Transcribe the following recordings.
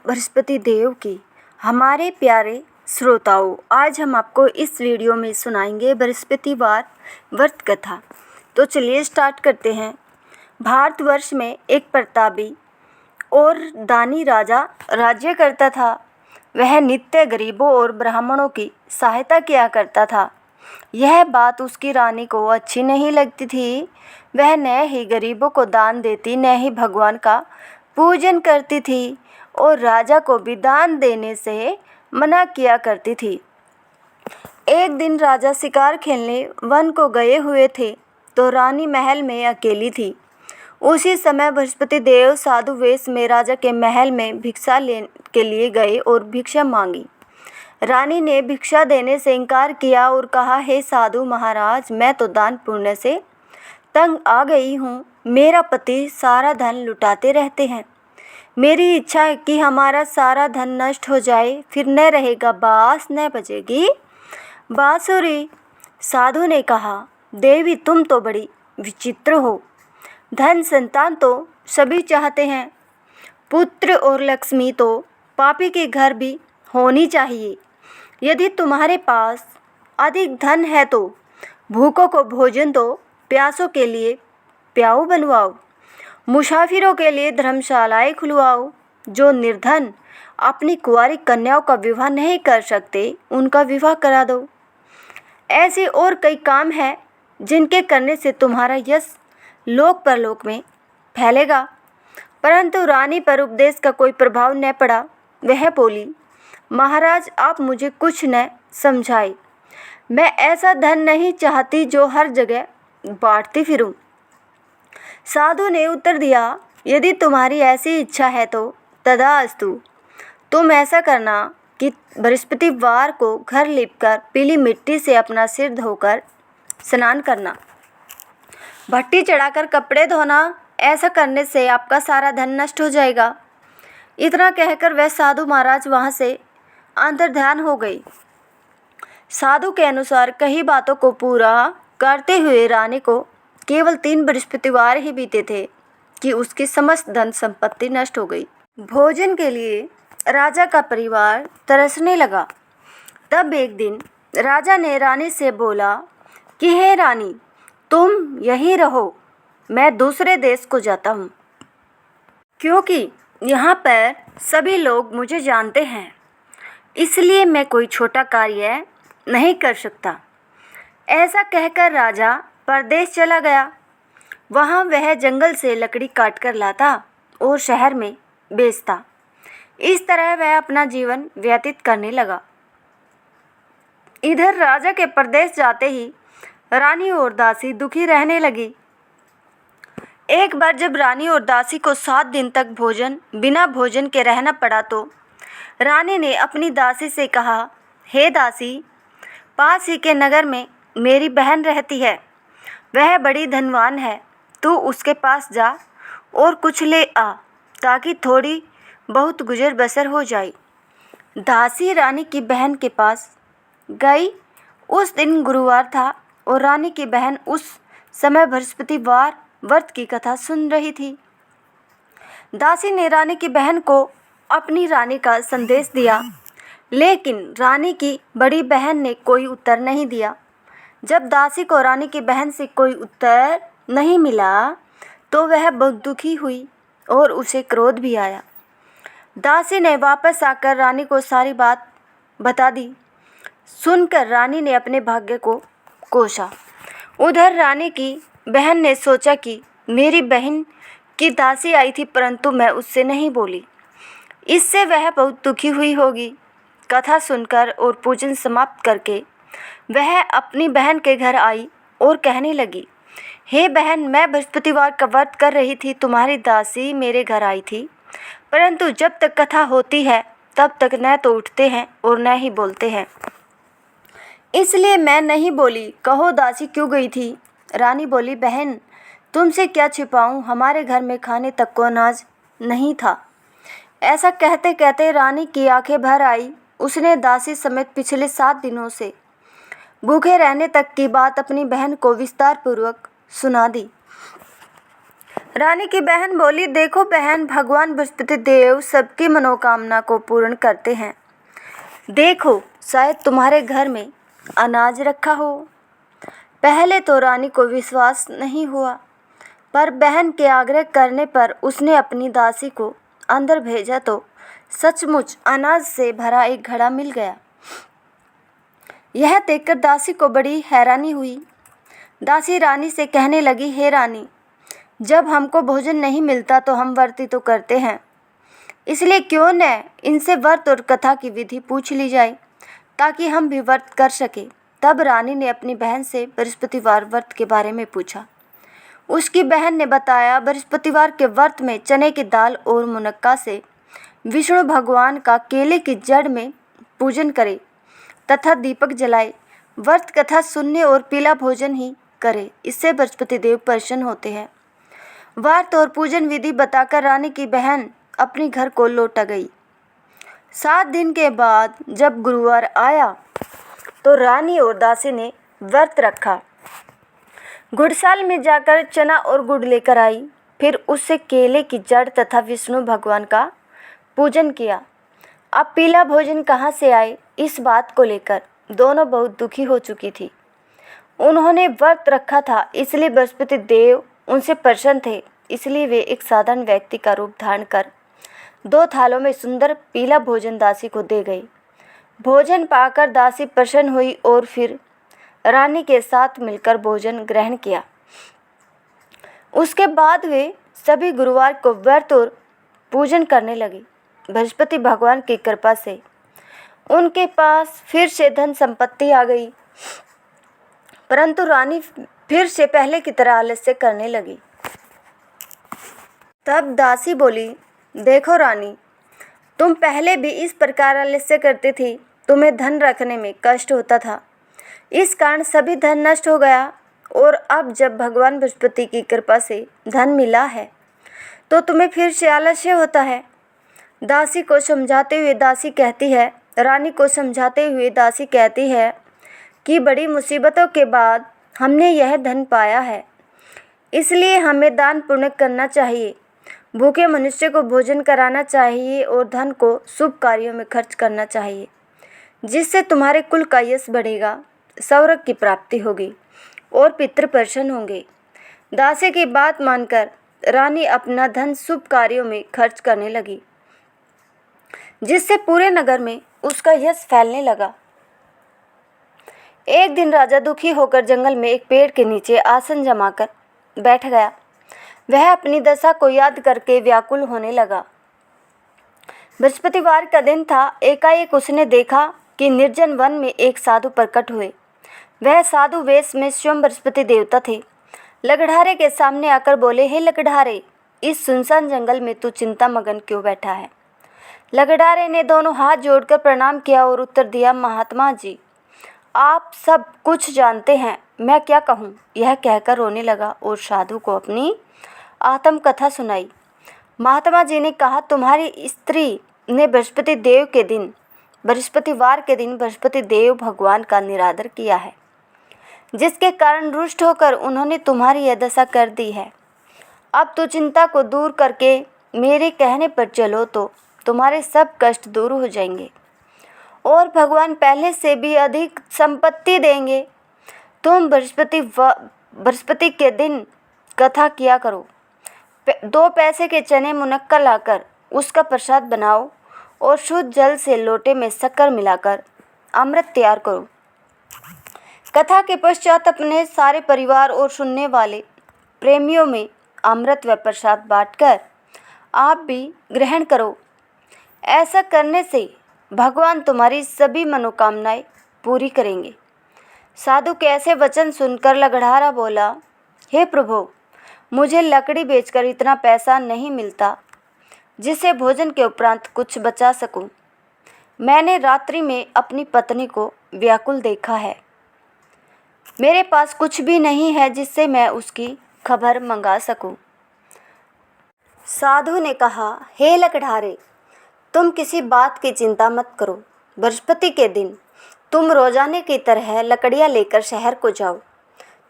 बृहस्पति देव की। हमारे प्यारे श्रोताओं, आज हम आपको इस वीडियो में सुनाएंगे बृहस्पतिवार व्रत कथा। तो चलिए स्टार्ट करते हैं। भारतवर्ष में एक प्रतापी और दानी राजा राज्य करता था। वह नित्य गरीबों और ब्राह्मणों की सहायता किया करता था। यह बात उसकी रानी को अच्छी नहीं लगती थी। वह न ही गरीबों को दान देती, न ही भगवान का पूजन करती थी और राजा को भी दान देने से मना किया करती थी। एक दिन राजा शिकार खेलने वन को गए हुए थे तो रानी महल में अकेली थी। उसी समय बृहस्पति देव साधु वेश में राजा के महल में भिक्षा लेने के लिए गए और भिक्षा मांगी। रानी ने भिक्षा देने से इनकार किया और कहा, हे साधु महाराज, मैं तो दान पुण्य से तंग आ गई हूँ। मेरा पति सारा धन लुटाते रहते हैं। मेरी इच्छा है कि हमारा सारा धन नष्ट हो जाए, फिर न रहेगा बाँस, न बजेगी बाँसुरी। साधु ने कहा, देवी तुम तो बड़ी विचित्र हो। धन संतान तो सभी चाहते हैं, पुत्र और लक्ष्मी तो पापी के घर भी होनी चाहिए। यदि तुम्हारे पास अधिक धन है तो भूखों को भोजन दो, प्यासों के लिए प्याऊ बनवाओ, मुसाफिरों के लिए धर्मशालाएं खुलवाओ। जो निर्धन अपनी कुंवारी कन्याओं का विवाह नहीं कर सकते, उनका विवाह करा दो। ऐसे और कई काम हैं जिनके करने से तुम्हारा यश लोक परलोक में फैलेगा। परंतु रानी पर उपदेश का कोई प्रभाव न पड़ा। वह बोली, महाराज, आप मुझे कुछ न समझाए। मैं ऐसा धन नहीं चाहती जो हर जगह बांटती फिरूं। साधु ने उत्तर दिया, यदि तुम्हारी ऐसी इच्छा है तो तथास्तु। तुम ऐसा करना कि बृहस्पतिवार को घर लीपकर पीली मिट्टी से अपना सिर धोकर स्नान करना, भट्टी चढ़ाकर कपड़े धोना। ऐसा करने से आपका सारा धन नष्ट हो जाएगा। इतना कहकर वह साधु महाराज वहाँ से अंतर्ध्यान हो गई। साधु के अनुसार कई बातों को पूरा करते हुए रानी को केवल 3 बृहस्पतिवार ही बीते थे कि उसकी समस्त धन संपत्ति नष्ट हो गई। भोजन के लिए राजा का परिवार तरसने लगा। तब एक दिन राजा ने रानी से बोला कि हे रानी, तुम यहीं रहो, मैं दूसरे देश को जाता हूँ, क्योंकि यहाँ पर सभी लोग मुझे जानते हैं, इसलिए मैं कोई छोटा कार्य नहीं कर सकता। ऐसा कहकर राजा परदेश चला गया। वहाँ वह जंगल से लकड़ी काट कर लाता और शहर में बेचता। इस तरह वह अपना जीवन व्यतीत करने लगा। इधर राजा के परदेश जाते ही रानी और दासी दुखी रहने लगी। एक बार जब रानी और दासी को 7 दिन तक बिना भोजन के रहना पड़ा तो रानी ने अपनी दासी से कहा, हे दासी, पास ही के नगर में मेरी बहन रहती है। वह बड़ी धनवान है। तू उसके पास जा और कुछ ले आ, ताकि थोड़ी बहुत गुजर बसर हो जाए। दासी रानी की बहन के पास गई। उस दिन गुरुवार था और रानी की बहन उस समय बृहस्पतिवार व्रत की कथा सुन रही थी। दासी ने रानी की बहन को अपनी रानी का संदेश दिया, लेकिन रानी की बड़ी बहन ने कोई उत्तर नहीं दिया। जब दासी को रानी की बहन से कोई उत्तर नहीं मिला तो वह बहुत दुखी हुई और उसे क्रोध भी आया। दासी ने वापस आकर रानी को सारी बात बता दी। सुनकर रानी ने अपने भाग्य को कोसा। उधर रानी की बहन ने सोचा कि मेरी बहन की दासी आई थी, परंतु मैं उससे नहीं बोली, इससे वह बहुत दुखी हुई होगी। कथा सुनकर और पूजन समाप्त करके वह अपनी बहन के घर आई और कहने लगी, हे बहन, मैं बृहस्पतिवार का व्रत कर रही थी। तुम्हारी दासी मेरे घर आई थी, परंतु जब तक कथा होती है तब तक न तो उठते हैं और न ही बोलते हैं, इसलिए मैं नहीं बोली। कहो दासी क्यों गई थी? रानी बोली, बहन, तुमसे क्या छिपाऊं, हमारे घर में खाने तक को अनाज नहीं था। ऐसा कहते कहते रानी की आंखें भर आई। उसने दासी समेत पिछले 7 दिनों से भूखे रहने तक की बात अपनी बहन को विस्तार पूर्वक सुना दी। रानी की बहन बोली, देखो बहन, भगवान बृहस्पति देव सबकी मनोकामना को पूर्ण करते हैं। देखो, शायद तुम्हारे घर में अनाज रखा हो। पहले तो रानी को विश्वास नहीं हुआ, पर बहन के आग्रह करने पर उसने अपनी दासी को अंदर भेजा तो सचमुच अनाज से भरा एक घड़ा मिल गया। यह देखकर दासी को बड़ी हैरानी हुई। दासी रानी से कहने लगी, हे रानी, जब हमको भोजन नहीं मिलता तो हम व्रत ही तो करते हैं, इसलिए क्यों न इनसे व्रत और कथा की विधि पूछ ली जाए ताकि हम भी व्रत कर सके। तब रानी ने अपनी बहन से बृहस्पतिवार व्रत के बारे में पूछा। उसकी बहन ने बताया, बृहस्पतिवार के व्रत में चने की दाल और मुनक्का से विष्णु भगवान का केले की जड़ में पूजन करे तथा दीपक जलाए। व्रत कथा सुनने और पीला भोजन ही करे, इससे बृहस्पति देव प्रसन्न होते हैं। व्रत और पूजन विधि बताकर रानी की बहन अपने घर को लौट गई। 7 दिन के बाद जब गुरुवार आया तो रानी और दासी ने व्रत रखा। गुड़साल में जाकर चना और गुड़ लेकर आई, फिर उससे केले की जड़ तथा विष्णु भगवान का पूजन किया। अब पीला भोजन कहाँ से आए, इस बात को लेकर दोनों बहुत दुखी हो चुकी थी। उन्होंने व्रत रखा था, इसलिए बृहस्पति देव उनसे प्रसन्न थे, इसलिए वे एक साधारण व्यक्ति का रूप धारण कर 2 थालों में सुंदर पीला भोजन दासी को दे गई। भोजन पाकर दासी प्रसन्न हुई और फिर रानी के साथ मिलकर भोजन ग्रहण किया। उसके बाद वे सभी गुरुवार को व्रत और पूजन करने लगी। बृहस्पति भगवान की कृपा से उनके पास फिर से धन संपत्ति आ गई, परंतु रानी फिर से पहले की तरह आलस्य करने लगी। तब दासी बोली, देखो रानी, तुम पहले भी इस प्रकार आलस्य करती थी, तुम्हें धन रखने में कष्ट होता था, इस कारण सभी धन नष्ट हो गया, और अब जब भगवान बृहस्पति की कृपा से धन मिला है तो तुम्हें फिर से आलस्य होता है। दासी को समझाते हुए दासी कहती है, रानी को समझाते हुए दासी कहती है कि बड़ी मुसीबतों के बाद हमने यह धन पाया है, इसलिए हमें दान पुण्य करना चाहिए, भूखे मनुष्य को भोजन कराना चाहिए और धन को शुभ कार्यों में खर्च करना चाहिए, जिससे तुम्हारे कुल का यश बढ़ेगा, स्वर्ग की प्राप्ति होगी और पितृ प्रसन्न होंगे। दासी की बात मानकर रानी अपना धन शुभ कार्यों में खर्च करने लगी, जिससे पूरे नगर में उसका यश फैलने लगा। एक दिन राजा दुखी होकर जंगल में एक पेड़ के नीचे आसन जमाकर बैठ गया। वह अपनी दशा को याद करके व्याकुल होने लगा। बृहस्पतिवार का दिन था। एकाएक उसने देखा कि निर्जन वन में एक साधु प्रकट हुए। वह साधु वेश में स्वयं बृहस्पति देवता थे। लकड़हारे के सामने आकर बोले, हे लकड़हारे, इस सुनसान जंगल में तू चिंता मगन क्यों बैठा है? लकड़हारे ने दोनों हाथ जोड़कर प्रणाम किया और उत्तर दिया, महात्मा जी, आप सब कुछ जानते हैं, मैं क्या कहूँ? यह कहकर रोने लगा और साधु को अपनी आत्मकथा सुनाई। महात्मा जी ने कहा, तुम्हारी स्त्री ने बृहस्पतिवार के दिन बृहस्पति देव भगवान का निरादर किया है, जिसके कारण रुष्ट होकर उन्होंने तुम्हारी यह दशा कर दी है। अब तो चिंता को दूर करके मेरे कहने पर चलो तो तुम्हारे सब कष्ट दूर हो जाएंगे और भगवान पहले से भी अधिक संपत्ति देंगे। तुम बृहस्पति के दिन कथा किया करो। 2 पैसे के चने मुनक्का लाकर उसका प्रसाद बनाओ और शुद्ध जल से लोटे में शक्कर मिलाकर अमृत तैयार करो। कथा के पश्चात अपने सारे परिवार और सुनने वाले प्रेमियों में अमृत व प्रसाद बांटकर आप भी ग्रहण करो। ऐसा करने से भगवान तुम्हारी सभी मनोकामनाएं पूरी करेंगे। साधु के ऐसे वचन सुनकर लकड़हारा बोला, हे प्रभु, मुझे लकड़ी बेचकर इतना पैसा नहीं मिलता जिससे भोजन के उपरांत कुछ बचा सकूं। मैंने रात्रि में अपनी पत्नी को व्याकुल देखा है। मेरे पास कुछ भी नहीं है जिससे मैं उसकी खबर मंगा सकूं। साधु ने कहा, हे लकड़हारे, तुम किसी बात की चिंता मत करो। बृहस्पति के दिन तुम रोजाने की तरह लकड़ियाँ लेकर शहर को जाओ।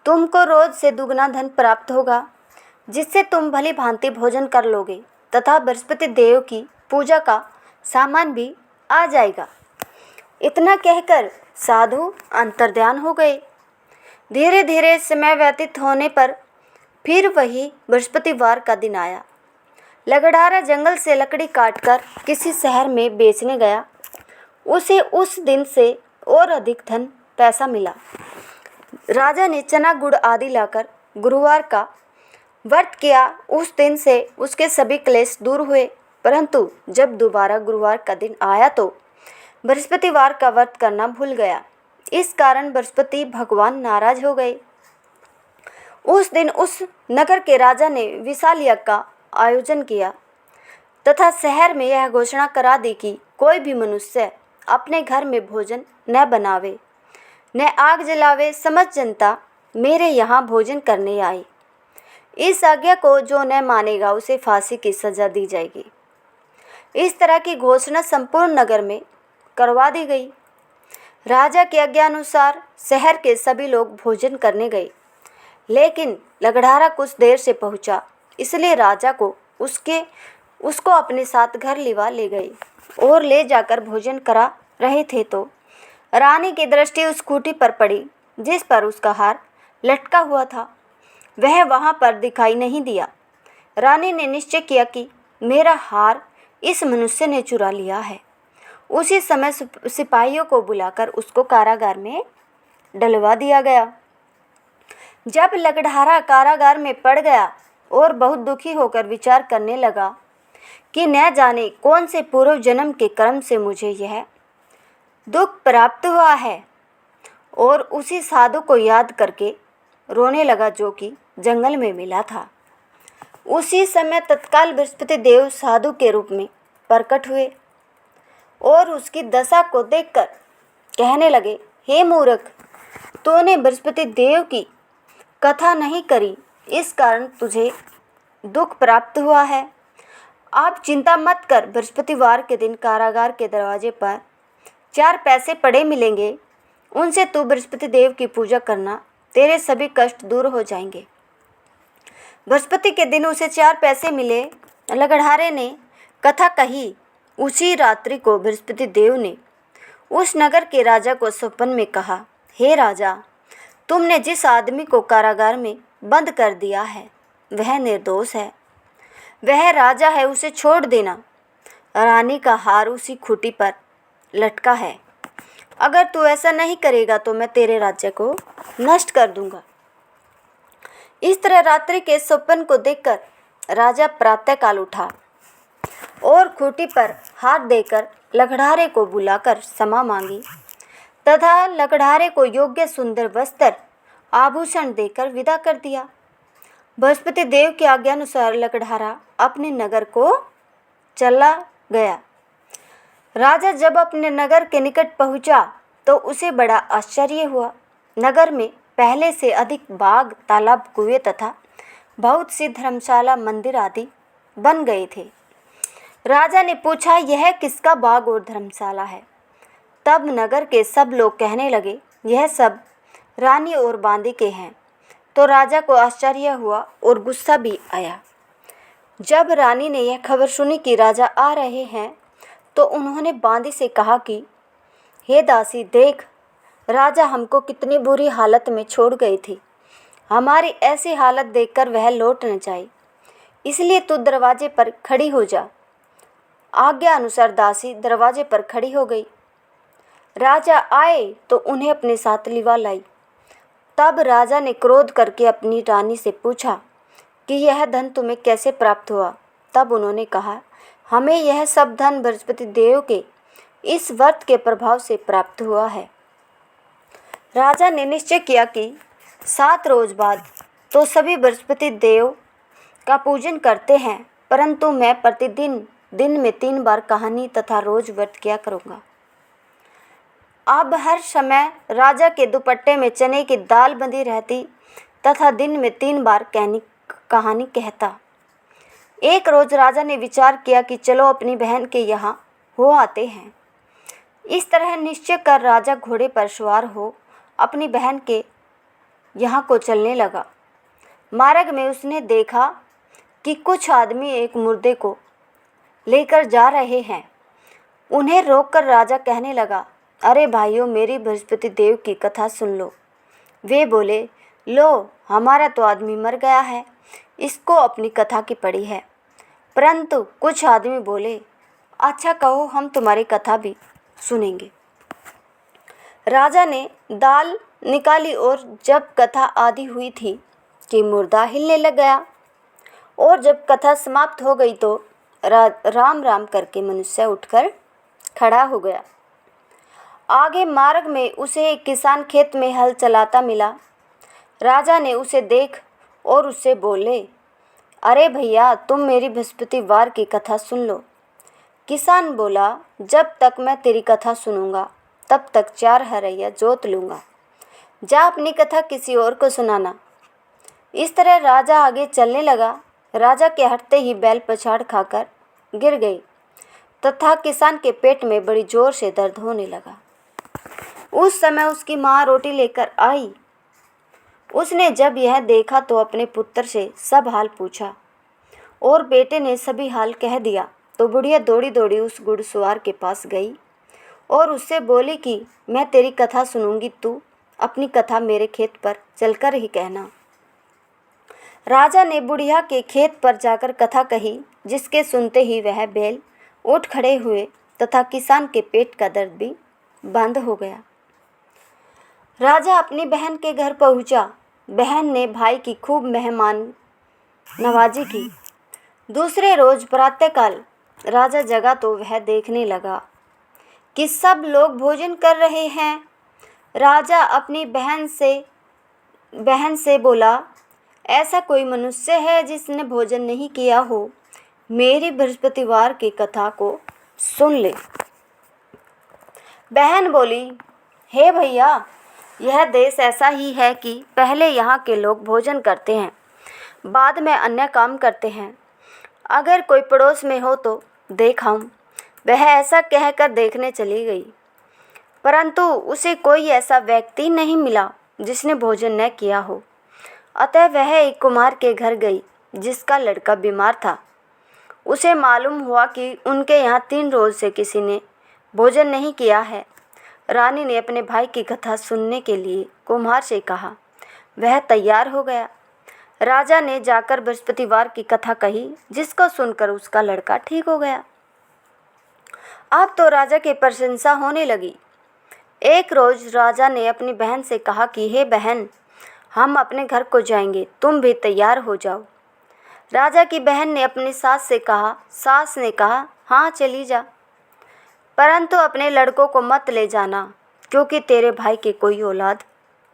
तुमको रोज से दुगना धन प्राप्त होगा। जिससे तुम भली भांति भोजन कर लोगे तथा बृहस्पति देव की पूजा का सामान भी आ जाएगा। इतना कहकर साधु अंतर्ध्यान हो गए। धीरे धीरे समय व्यतीत होने पर फिर वही बृहस्पतिवार का दिन आया। लगड़ारा जंगल से लकड़ी काटकर किसी शहर में बेचने गया। उसे उस दिन से और अधिक धन पैसा मिला। राजा ने चना गुड़ आदि लाकर गुरुवार का व्रत किया। उस दिन से उसके सभी क्लेश दूर हुए। परंतु जब दोबारा गुरुवार का दिन आया तो बृहस्पतिवार का व्रत करना भूल गया। इस कारण बृहस्पति भगवान नाराज हो गए। उस दिन उस नगर के राजा ने विशाल यज्ञ का आयोजन किया तथा शहर में यह घोषणा करा दी कि कोई भी मनुष्य अपने घर में भोजन न बनावे न आग जलावे। समस्त जनता मेरे यहाँ भोजन करने आई। इस आज्ञा को जो न मानेगा उसे फांसी की सजा दी जाएगी। इस तरह की घोषणा संपूर्ण नगर में करवा दी गई। राजा की आज्ञा अनुसार शहर के सभी लोग भोजन करने गए, लेकिन लगड़ारा कुछ देर से पहुंचा, इसलिए राजा को उसको अपने साथ घर लिवा ले गए और ले जाकर भोजन करा रहे थे तो रानी की दृष्टि उस खूंटी पर पड़ी जिस पर उसका हार लटका हुआ था। वह वहां पर दिखाई नहीं दिया। रानी ने निश्चय किया कि मेरा हार इस मनुष्य ने चुरा लिया है। उसी समय सिपाहियों को बुलाकर उसको कारागार में डलवा दिया गया। जब लगड़ारा कारागार में पड़ गया और बहुत दुखी होकर विचार करने लगा कि न जाने कौन से पूर्व जन्म के कर्म से मुझे यह दुख प्राप्त हुआ है, और उसी साधु को याद करके रोने लगा जो कि जंगल में मिला था। उसी समय तत्काल बृहस्पति देव साधु के रूप में प्रकट हुए और उसकी दशा को देखकर कहने लगे, हे मूर्ख, तूने बृहस्पति देव की कथा नहीं करी, इस कारण तुझे दुख प्राप्त हुआ है। आप चिंता मत कर। बृहस्पतिवार के दिन कारागार के दरवाजे पर 4 पैसे पड़े मिलेंगे। उनसे तू बृहस्पति देव की पूजा करना, तेरे सभी कष्ट दूर हो जाएंगे। बृहस्पति के दिन उसे 4 पैसे मिले। लगड़ारे ने कथा कही। उसी रात्रि को बृहस्पति देव ने उस नगर के राजा को स्वप्न में कहा, हे राजा, तुमने जिस आदमी को कारागार में बंद कर दिया है वह निर्दोष है, वह राजा है, उसे छोड़ देना। रानी का हार उसी खूंटी पर लटका है। अगर तू ऐसा नहीं करेगा तो मैं तेरे राज्य को नष्ट कर दूंगा। इस तरह रात्रि के स्वप्न को देखकर राजा प्रातःकाल उठा और खूंटी पर हाथ देकर लगड़ारे को बुलाकर क्षमा मांगी तथा लगड़ारे को योग्य सुंदर वस्त्र आभूषण देकर विदा कर दिया। बृहस्पति देव की आज्ञानुसार लगड़ारा अपने नगर को चला गया। राजा जब अपने नगर के निकट पहुंचा तो उसे बड़ा आश्चर्य हुआ। नगर में पहले से अधिक बाग, तालाब, कुएं तथा बहुत सी धर्मशाला, मंदिर आदि बन गए थे। राजा ने पूछा, यह किसका बाग और धर्मशाला है? तब नगर के सब लोग कहने लगे, यह सब रानी और बांदी के हैं। तो राजा को आश्चर्य हुआ और गुस्सा भी आया। जब रानी ने यह खबर सुनी कि राजा आ रहे हैं तो उन्होंने बांदी से कहा कि हे दासी, देख, राजा हमको कितनी बुरी हालत में छोड़ गई थी। हमारी ऐसी हालत देखकर वह लौट न जाए, इसलिए तू दरवाजे पर खड़ी हो जा। आज्ञा अनुसार दासी दरवाजे पर खड़ी हो गई। राजा आए तो उन्हें अपने साथ लिवा लाई। तब राजा ने क्रोध करके अपनी रानी से पूछा कि यह धन तुम्हें कैसे प्राप्त हुआ? तब उन्होंने कहा, हमें यह सब धन बृहस्पति देव के इस व्रत के प्रभाव से प्राप्त हुआ है। राजा ने निश्चय किया कि 7 रोज बाद तो सभी बृहस्पति देव का पूजन करते हैं, परंतु मैं प्रतिदिन दिन में 3 बार कहानी तथा रोज व्रत किया करूँगा। अब हर समय राजा के दुपट्टे में चने की दाल बंधी रहती तथा दिन में 3 बार कहानी कहता। एक रोज राजा ने विचार किया कि चलो अपनी बहन के यहाँ हो आते हैं। इस तरह निश्चय कर राजा घोड़े पर सवार हो अपनी बहन के यहाँ को चलने लगा। मार्ग में उसने देखा कि कुछ आदमी एक मुर्दे को लेकर जा रहे हैं। उन्हें रोककर राजा कहने लगा, अरे भाइयों, मेरी बृहस्पति देव की कथा सुन लो। वे बोले, लो, हमारा तो आदमी मर गया है, इसको अपनी कथा की पड़ी है। परंतु कुछ आदमी बोले, अच्छा कहो, हम तुम्हारी कथा भी सुनेंगे। राजा ने दाल निकाली और जब कथा आधी हुई थी कि मुर्दा हिलने लग गया, और जब कथा समाप्त हो गई तो राम राम करके मनुष्य उठकर खड़ा हो गया। आगे मार्ग में उसे एक किसान खेत में हल चलाता मिला। राजा ने उसे देख और उससे बोले, अरे भैया, तुम मेरी बृहस्पतिवार की कथा सुन लो। किसान बोला, जब तक मैं तेरी कथा सुनूंगा तब तक 4 हरैया जोत लूँगा। जा अपनी कथा किसी और को सुनाना। इस तरह राजा आगे चलने लगा। राजा के हटते ही बैल पछाड़ खाकर गिर गई तथा किसान के पेट में बड़ी जोर से दर्द होने लगा। उस समय उसकी माँ रोटी लेकर आई। उसने जब यह देखा तो अपने पुत्र से सब हाल पूछा और बेटे ने सभी हाल कह दिया। तो बुढ़िया दौड़ी दौड़ी उस घुड़सवार के पास गई और उससे बोली कि मैं तेरी कथा सुनूंगी, तू अपनी कथा मेरे खेत पर चलकर ही कहना। राजा ने बुढ़िया के खेत पर जाकर कथा कही, जिसके सुनते ही वह बैल उठ खड़े हुए तथा किसान के पेट का दर्द भी बंद हो गया। राजा अपनी बहन के घर पहुंचा। बहन ने भाई की खूब मेहमान नवाजी की। दूसरे रोज प्रातःकाल राजा जगा तो वह देखने लगा कि सब लोग भोजन कर रहे हैं। राजा अपनी बहन से बोला, ऐसा कोई मनुष्य है जिसने भोजन नहीं किया हो? मेरी बृहस्पतिवार की कथा को सुन ले। बहन बोली, हे भैया, यह देश ऐसा ही है कि पहले यहाँ के लोग भोजन करते हैं, बाद में अन्य काम करते हैं। अगर कोई पड़ोस में हो तो देख आऊं। वह ऐसा कहकर देखने चली गई, परंतु उसे कोई ऐसा व्यक्ति नहीं मिला जिसने भोजन न किया हो। अतः वह एक कुम्हार के घर गई जिसका लड़का बीमार था। उसे मालूम हुआ कि उनके यहाँ 3 रोज से किसी ने भोजन नहीं किया है। रानी ने अपने भाई की कथा सुनने के लिए कुम्हार से कहा। वह तैयार हो गया। राजा ने जाकर बृहस्पतिवार की कथा कही, जिसको सुनकर उसका लड़का ठीक हो गया। अब तो राजा की प्रशंसा होने लगी। एक रोज राजा ने अपनी बहन से कहा कि हे बहन, हम अपने घर को जाएंगे, तुम भी तैयार हो जाओ। राजा की बहन ने अपनी सास से कहा। सास ने कहा, हाँ चली जा, परंतु अपने लड़कों को मत ले जाना, क्योंकि तेरे भाई की कोई औलाद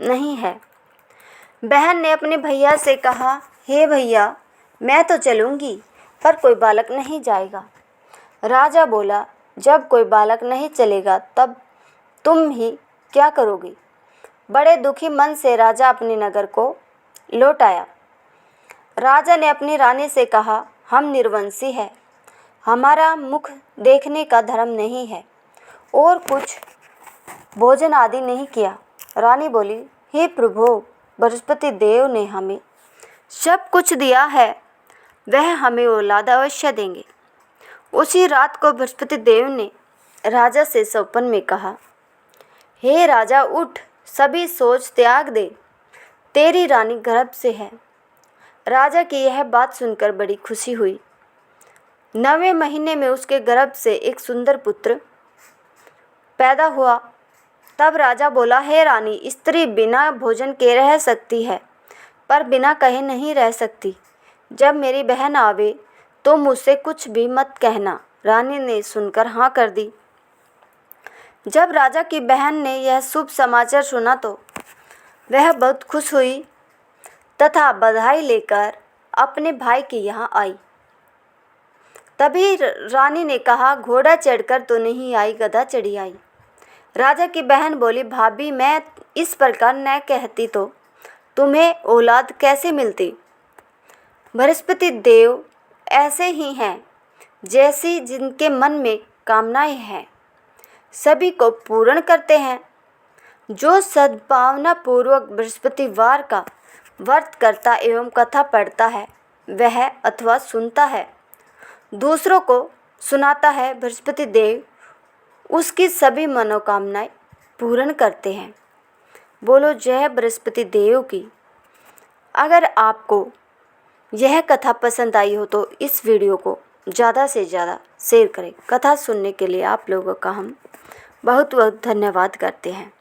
नहीं है। बहन ने अपने भैया से कहा, हे भैया, मैं तो चलूँगी, पर कोई बालक नहीं जाएगा। राजा बोला, जब कोई बालक नहीं चलेगा तब तुम ही क्या करोगी? बड़े दुखी मन से राजा अपने नगर को लौट आया। राजा ने अपनी रानी से कहा, हम निर्वंशी हैं, हमारा मुख देखने का धर्म नहीं है और कुछ भोजन आदि नहीं किया। रानी बोली, हे प्रभु, बृहस्पति देव ने हमें सब कुछ दिया है, वह हमें औलाद अवश्य देंगे। उसी रात को बृहस्पति देव ने राजा से स्वप्न में कहा, हे राजा, उठ, सभी सोच त्याग दे, तेरी रानी गर्भ से है। राजा की यह बात सुनकर बड़ी खुशी हुई। 9वें महीने में उसके गर्भ से एक सुंदर पुत्र पैदा हुआ। तब राजा बोला, हे रानी, स्त्री बिना भोजन के रह सकती है, पर बिना कहे नहीं रह सकती। जब मेरी बहन आवे तो मुझसे कुछ भी मत कहना। रानी ने सुनकर हाँ कर दी। जब राजा की बहन ने यह शुभ समाचार सुना तो वह बहुत खुश हुई तथा बधाई लेकर अपने भाई के यहाँ आई। तभी रानी ने कहा, घोड़ा चढ़कर तो नहीं आई, गधा चढ़ी आई। राजा की बहन बोली, भाभी, मैं इस प्रकार न कहती तो तुम्हें औलाद कैसे मिलती? बृहस्पति देव ऐसे ही हैं, जैसी जिनके मन में कामनाएं हैं, सभी को पूर्ण करते हैं। जो सद्भावना पूर्वक बृहस्पतिवार का व्रत करता एवं कथा पढ़ता है वह अथवा सुनता है, दूसरों को सुनाता है, बृहस्पति देव उसकी सभी मनोकामनाएं पूर्ण करते हैं। बोलो जय बृहस्पति देव की। अगर आपको यह कथा पसंद आई हो तो इस वीडियो को ज़्यादा से ज़्यादा शेयर करें। कथा सुनने के लिए आप लोगों का हम बहुत बहुत धन्यवाद करते हैं।